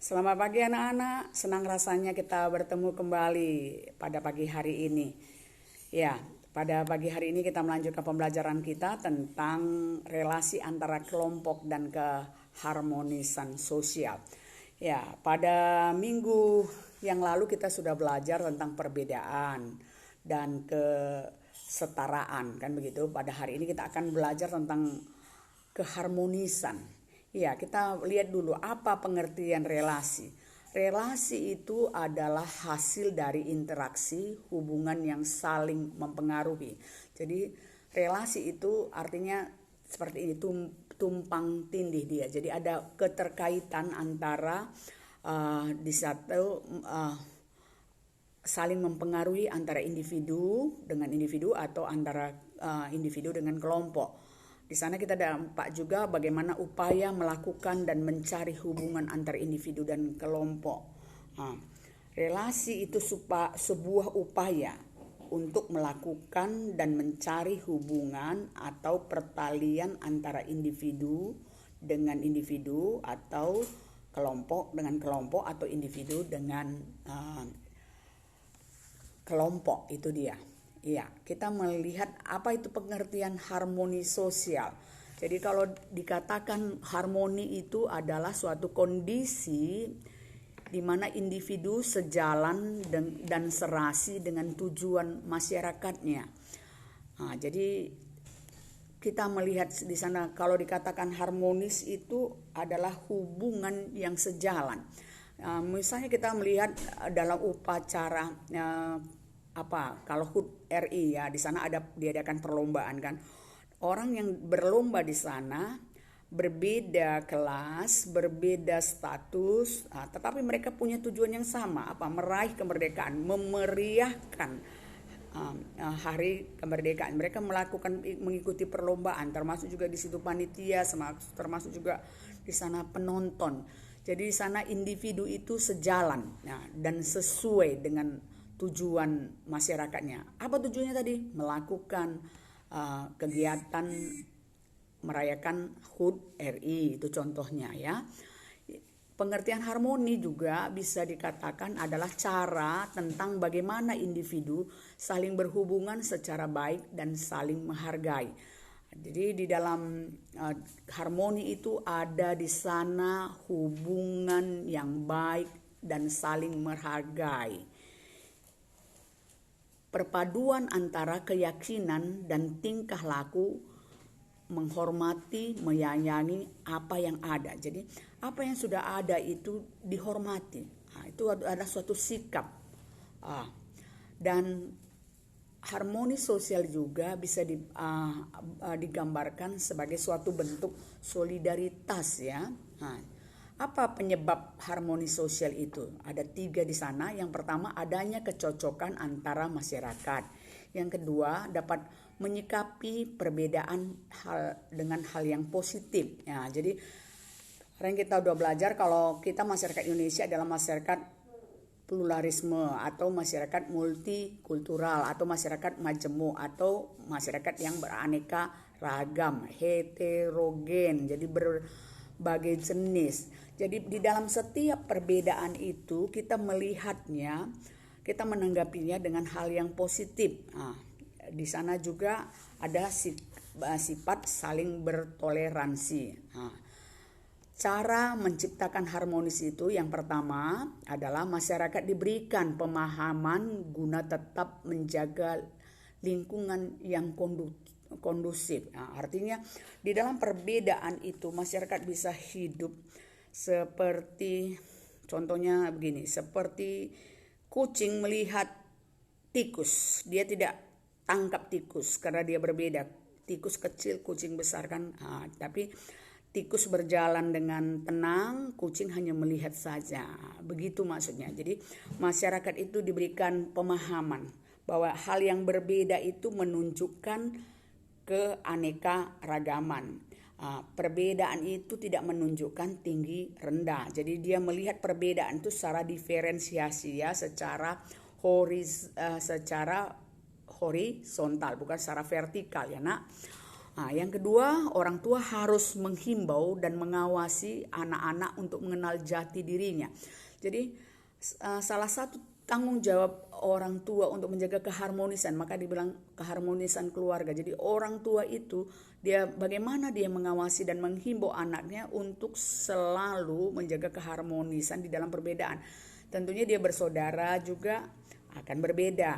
Selamat pagi anak-anak, senang rasanya kita bertemu kembali pada pagi hari ini. Ya, pada pagi hari ini kita melanjutkan pembelajaran kita tentang relasi antara kelompok dan keharmonisan sosial. Ya, pada minggu yang lalu kita sudah belajar tentang perbedaan dan kesetaraan, kan begitu. Pada hari ini kita akan belajar tentang keharmonisan. Ya, kita lihat dulu apa pengertian relasi. Relasi itu adalah hasil dari interaksi hubungan yang saling mempengaruhi. Jadi relasi itu artinya seperti ini, tumpang tindih dia. Jadi ada keterkaitan antara di satu saling mempengaruhi antara individu dengan individu atau antara individu dengan kelompok. Di sana kita dampak juga bagaimana upaya melakukan dan mencari hubungan antar individu dan kelompok. Relasi itu sebuah upaya untuk melakukan dan mencari hubungan atau pertalian antara individu dengan individu atau kelompok dengan kelompok atau individu dengan kelompok, itu dia. Iya, kita melihat apa itu pengertian harmoni sosial. Jadi kalau dikatakan harmoni itu adalah suatu kondisi di mana individu sejalan dan serasi dengan tujuan masyarakatnya. Jadi kita melihat di sana kalau dikatakan harmonis itu adalah hubungan yang sejalan. Misalnya kita melihat dalam upacara kalau HUT RI, ya, di sana ada diadakan perlombaan, kan. Orang yang berlomba di sana berbeda kelas, berbeda status, tetapi mereka punya tujuan yang sama, meraih kemerdekaan, memeriahkan hari kemerdekaan. Mereka mengikuti perlombaan, termasuk juga di situ panitia, termasuk juga di sana penonton. Jadi di sana individu itu sejalan, dan sesuai dengan tujuan masyarakatnya. Apa tujuannya tadi? Melakukan kegiatan merayakan HUT RI, itu contohnya, ya. Pengertian harmoni juga bisa dikatakan adalah cara tentang bagaimana individu saling berhubungan secara baik dan saling menghargai. Jadi di dalam harmoni itu ada di sana hubungan yang baik dan saling menghargai. Perpaduan antara keyakinan dan tingkah laku, menghormati, menyayangi apa yang ada. Jadi apa yang sudah ada itu dihormati. Itu ada suatu sikap. Dan harmoni sosial juga bisa digambarkan sebagai suatu bentuk solidaritas, ya. Apa penyebab harmoni sosial itu? Ada 3 di sana. Yang pertama, adanya kecocokan antara masyarakat. Yang kedua, dapat menyikapi perbedaan dengan hal yang positif. Ya, jadi kemarin kita udah belajar kalau kita masyarakat Indonesia adalah masyarakat pluralisme atau masyarakat multikultural atau masyarakat majemuk atau masyarakat yang beraneka ragam, heterogen. Jadi berbagai jenis. Jadi di dalam setiap perbedaan itu kita melihatnya, kita menanggapinya dengan hal yang positif. Di sana juga ada sifat saling bertoleransi. Cara menciptakan harmonis itu yang pertama adalah masyarakat diberikan pemahaman guna tetap menjaga lingkungan yang kondusif. Artinya di dalam perbedaan itu masyarakat bisa hidup seperti, contohnya begini, seperti kucing melihat tikus, dia tidak tangkap tikus karena dia berbeda. Tikus kecil, kucing besar, kan. Tapi tikus berjalan dengan tenang, kucing hanya melihat saja. Begitu maksudnya. Jadi masyarakat itu diberikan pemahaman bahwa hal yang berbeda itu menunjukkan keanekaragaman. Perbedaan itu tidak menunjukkan tinggi rendah. Jadi dia melihat perbedaan itu secara diferensiasi, ya, secara horizontal, bukan secara vertikal, ya, Nak. Yang kedua, orang tua harus menghimbau dan mengawasi anak-anak untuk mengenal jati dirinya. Jadi salah satu tanggung jawab orang tua untuk menjaga keharmonisan, maka dibilang keharmonisan keluarga. Jadi orang tua itu bagaimana dia mengawasi dan menghimbau anaknya untuk selalu menjaga keharmonisan di dalam perbedaan. Tentunya dia bersaudara juga akan berbeda.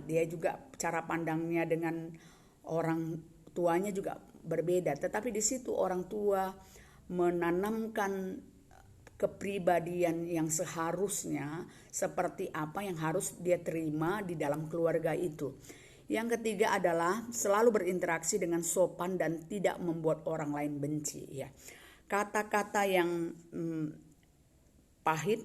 Dia juga cara pandangnya dengan orang tuanya juga berbeda, tetapi di situ orang tua menanamkan kepribadian yang seharusnya seperti apa yang harus dia terima di dalam keluarga itu. Yang ketiga adalah selalu berinteraksi dengan sopan dan tidak membuat orang lain benci. Ya, kata-kata yang pahit,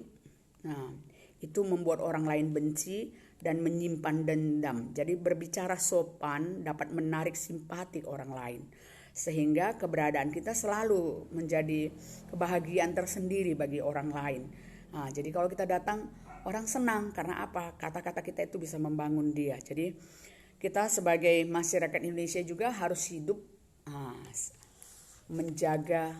itu membuat orang lain benci dan menyimpan dendam. Jadi berbicara sopan dapat menarik simpati orang lain, sehingga keberadaan kita selalu menjadi kebahagiaan tersendiri bagi orang lain. Jadi kalau kita datang, orang senang karena apa? Kata-kata kita itu bisa membangun dia. Jadi kita sebagai masyarakat Indonesia juga harus hidup menjaga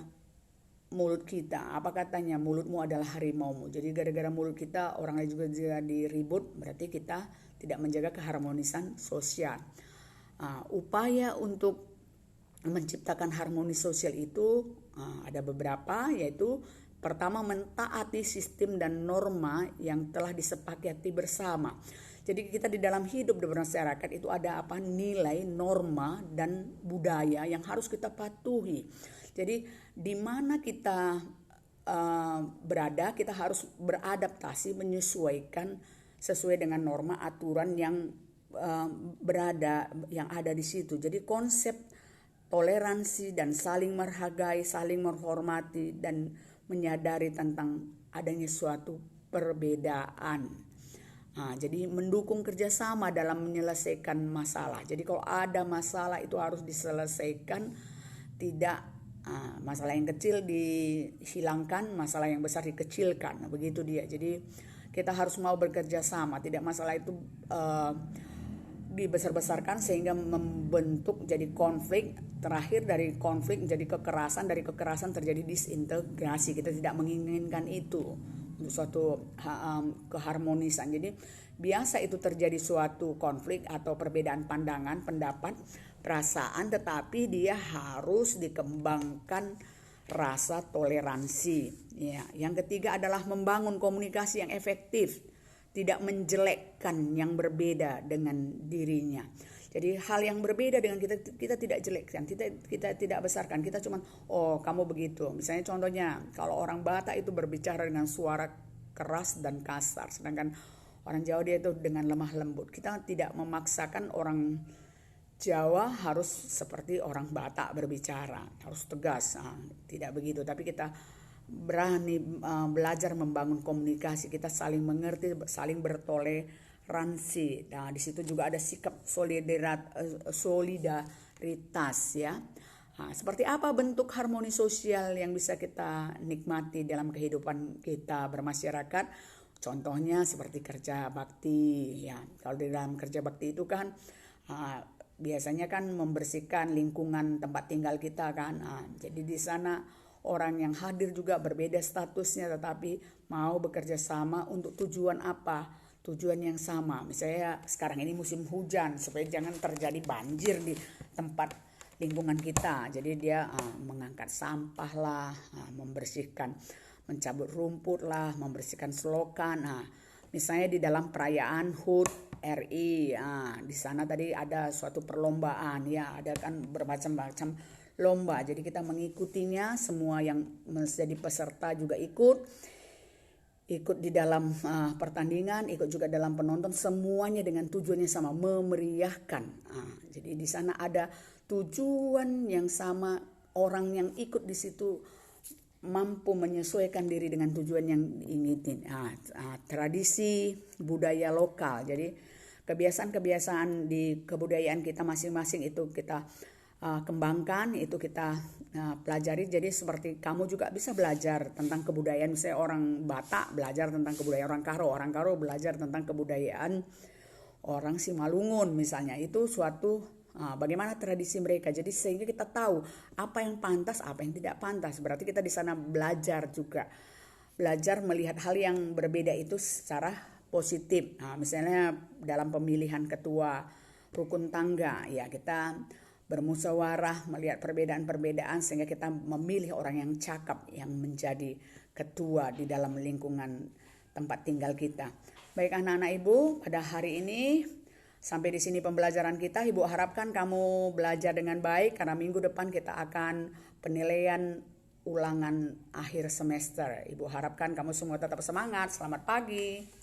mulut kita. Apa katanya? Mulutmu adalah harimaumu. Jadi gara-gara mulut kita orang lain juga jadi ribut, berarti kita tidak menjaga keharmonisan sosial. Upaya untuk menciptakan harmoni sosial itu ada beberapa, yaitu pertama, mentaati sistem dan norma yang telah disepakati bersama. Jadi kita di dalam hidup di masyarakat itu ada nilai, norma dan budaya yang harus kita patuhi. Jadi di mana kita berada, kita harus beradaptasi, menyesuaikan sesuai dengan norma aturan yang yang ada di situ. Jadi konsep toleransi dan saling menghargai, saling menghormati dan menyadari tentang adanya suatu perbedaan. Jadi mendukung kerjasama dalam menyelesaikan masalah. Jadi kalau ada masalah itu harus diselesaikan, tidak masalah yang kecil dihilangkan, masalah yang besar dikecilkan. Begitu dia. Jadi kita harus mau bekerja sama, tidak masalah itu dibesar-besarkan sehingga membentuk jadi konflik. Terakhir dari konflik menjadi kekerasan, dari kekerasan terjadi disintegrasi. Kita tidak menginginkan itu untuk suatu keharmonisan. Jadi biasa itu terjadi suatu konflik atau perbedaan pandangan, pendapat, perasaan, tetapi dia harus dikembangkan rasa toleransi. Ya, yang ketiga adalah membangun komunikasi yang efektif, tidak menjelekkan yang berbeda dengan dirinya. Jadi hal yang berbeda dengan kita tidak jelekkan, kita tidak besarkan, kita cuman kamu begitu. Misalnya contohnya kalau orang Batak itu berbicara dengan suara keras dan kasar, sedangkan orang Jawa dia itu dengan lemah lembut. Kita tidak memaksakan orang Jawa harus seperti orang Batak berbicara, harus tegas, tidak begitu. Tapi kita berani belajar membangun komunikasi, kita saling mengerti, saling bertoleransi. Nah, di situ juga ada sikap solidaritas ya. Seperti apa bentuk harmoni sosial yang bisa kita nikmati dalam kehidupan kita bermasyarakat? Contohnya seperti kerja bakti ya. Kalau di dalam kerja bakti itu kan biasanya kan membersihkan lingkungan tempat tinggal kita kan. Jadi di sana orang yang hadir juga berbeda statusnya, tetapi mau bekerja sama untuk tujuan apa? Tujuan yang sama. Misalnya sekarang ini musim hujan, supaya jangan terjadi banjir di tempat lingkungan kita. Jadi dia mengangkat sampah lah, membersihkan, mencabut rumput lah, membersihkan selokan. Misalnya di dalam perayaan HUT RI, di sana tadi ada suatu perlombaan ya, ada kan bermacam-macam lomba. Jadi kita mengikutinya, semua yang menjadi peserta juga ikut di dalam pertandingan, ikut juga dalam penonton, semuanya dengan tujuannya sama, memeriahkan. Jadi di sana ada tujuan yang sama, orang yang ikut di situ mampu menyesuaikan diri dengan tujuan yang diinginin. Tradisi budaya lokal. Jadi kebiasaan-kebiasaan di kebudayaan kita masing-masing itu kita kembangkan, itu kita pelajari. Jadi seperti kamu juga bisa belajar tentang kebudayaan, misalnya orang Batak belajar tentang kebudayaan orang Karo belajar tentang kebudayaan orang Simalungun misalnya. Itu suatu bagaimana tradisi mereka. Jadi sehingga kita tahu apa yang pantas, apa yang tidak pantas. Berarti kita di sana belajar juga. Belajar melihat hal yang berbeda itu secara positif. Misalnya dalam pemilihan ketua rukun tangga, ya kita bermusyawarah melihat perbedaan-perbedaan sehingga kita memilih orang yang cakap yang menjadi ketua di dalam lingkungan tempat tinggal kita. Baik anak-anak Ibu, pada hari ini sampai di sini pembelajaran kita. Ibu harapkan kamu belajar dengan baik karena minggu depan kita akan penilaian ulangan akhir semester. Ibu harapkan kamu semua tetap semangat. Selamat pagi.